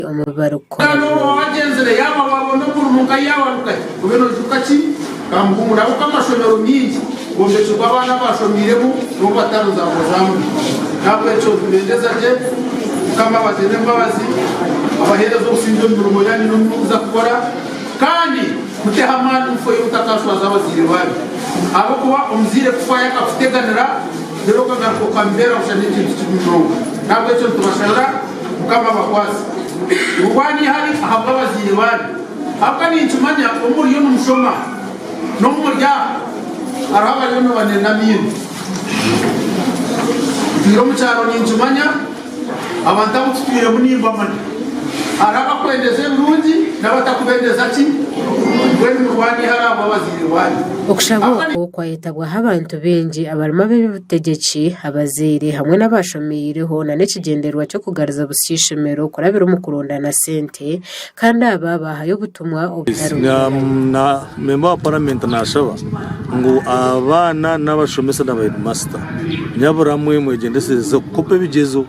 umubaro wagenzere yaba wabona kurumuka yawaruka ubeno tukaki kamugumura ukamashomero nyingi bombeshwa abana bashomiremo no bataruza bozamu ntabwo cyo bendeza je kama bazene mbabazi abahereza usinzo murumo yani no muza gukora kandi kutehamana ufo yutakashwa zabazire bari abo kuba umzire kufa yakafuteganira rero kagako kambera ushaniki cy'umurongo ntabwo cyo tubashara kama bakwasi ubani hari ahabwa bazire bari habwa ni tumanya umuri yo n'umushoma no murya araba yo no banenamye biro mucyaro ni tumanya abantu abutwire munimba mani araba kwendeze Burundi nabatakubendeza ati bweni murwani haraba bazire bari ukushabuko kwayitabwa abantu benji abarima b'ubutegetsi abazire hamwe n'abashomireho na n'ikigenderwa cyo kugariza busishimero kurabira umukurundana sente kandi aba bahaye ubutumwa obutaro na member wa parliament nashaba ngo abana n'abashomesa n'abamaster nyaburamwe mwegendeseze kope bigezo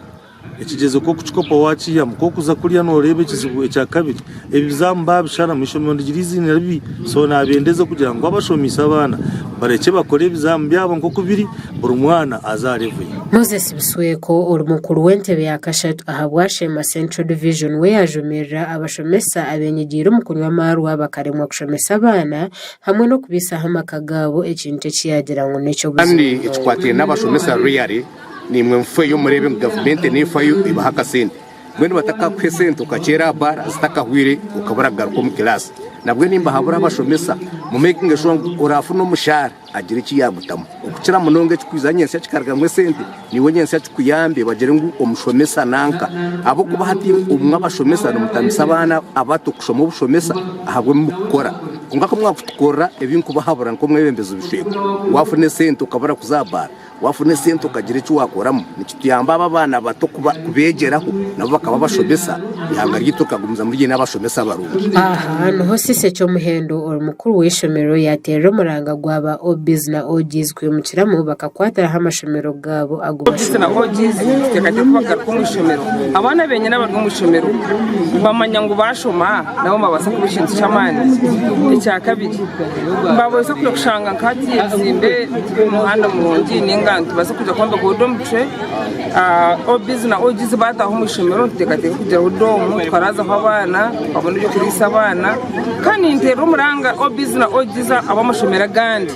ikigezo ko kuchikopa wachi ya mkokuza kulia no rebe kizibu cya kabiri ebizamba bishara mwishomo ndirizi nabi so nabendeze kugira ngo abashomisa abana bareke bakore ibizamba byabo nko kubiri buri mwana azarevuye Moses Bisweko urumukuru w'entebe yakashatu ahabwashema Central Division we yajomera abashomesa abenyigira umukuru w'amaruwa bakaremwa kushomesa abana hamwe no kubisaha amakagabo ekintu kiyagira ngo neco kandi ikwatiye n'abashomesa really ni mwe yo murebe government ni fayo ibahaka sente mwene bataka kwesente ukakera bara zitaka hwire ukabaraga ko mu class nabwe nimba habura abashomesa mu making sure urafu no mushara agira iki yagutamo ukukira munonge cykwizanye nse cykarga mwe sente ni wenye nse cyukuyambe bagere ngo umushomesa nanka abo kuba hati umwe abashomesa no mutamisa abana abato kushoma ubushomesa ahabwe mukora ungako mwakukora ebintu bahabura nko mwebembezo bisheko wafune sente ukabara kuzabara wafune sente ukagira icyo wakoramo nikitiyamba abana bato kubegeraho nabo bakaba bashomesa yanga ryitukagumiza muri n'abashomesa barundi aha no sise cyo muhendo umukuru w'ishomero yatera umuranga gwaba obiz na ogiz kwimukiramo bakakwatara hamashomero gabo agubise na ogiz tekate kubaka kumishomero abana benye n'abarwo mushomero bamanya ngo bashoma nabo mabasa kubishinza cyamani icya kabiri mbabose kushanga nkati yazimbe umuhanda murongi ningantu basa kuja kwamba godomtre obiz na ogiz bataho mushomero tekate kuja hodomu twaraza abana babona byo kurisa abana kandi intero umuranga obiz na ogiz abamashomera gandi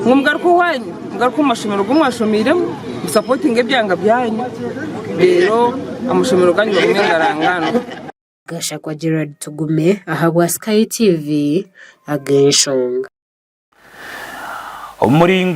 ngumgaruko wanyu ngaruko mashomero gumwashomiremo supporting ebyanga byanyu rero amashomero ganyu bagumengarangano gasha kwa Gerard Tugume ahabwa Sky TV ageshonga umuringo